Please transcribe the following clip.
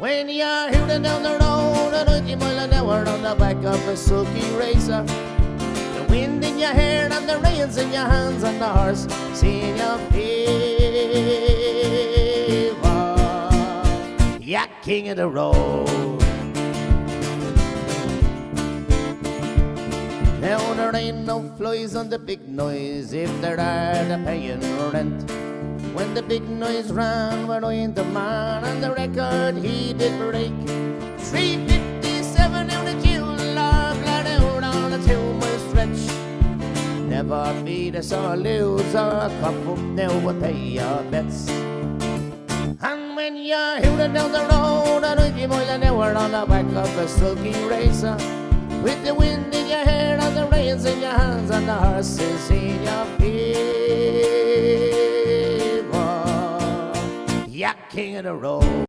When you're heading down the road at 80 mile an hour on the back of a sulky racer, the wind in your hair and the reins in your hands and the horse seeing your favor. You're king of the road. Now there ain't no flies on the big noise if there are the paying rent. When the big noise ran, we're in the man, and the record he did break. 357 in the July, glad out on a 2-mile stretch. Never beat us or lose or come up now and pay your bets. And when you're headed down the road at 80 mile an hour on the back of a sulky racer, with the wind in your hair and the reins in your hands and the horses in your favor, you're king of the road.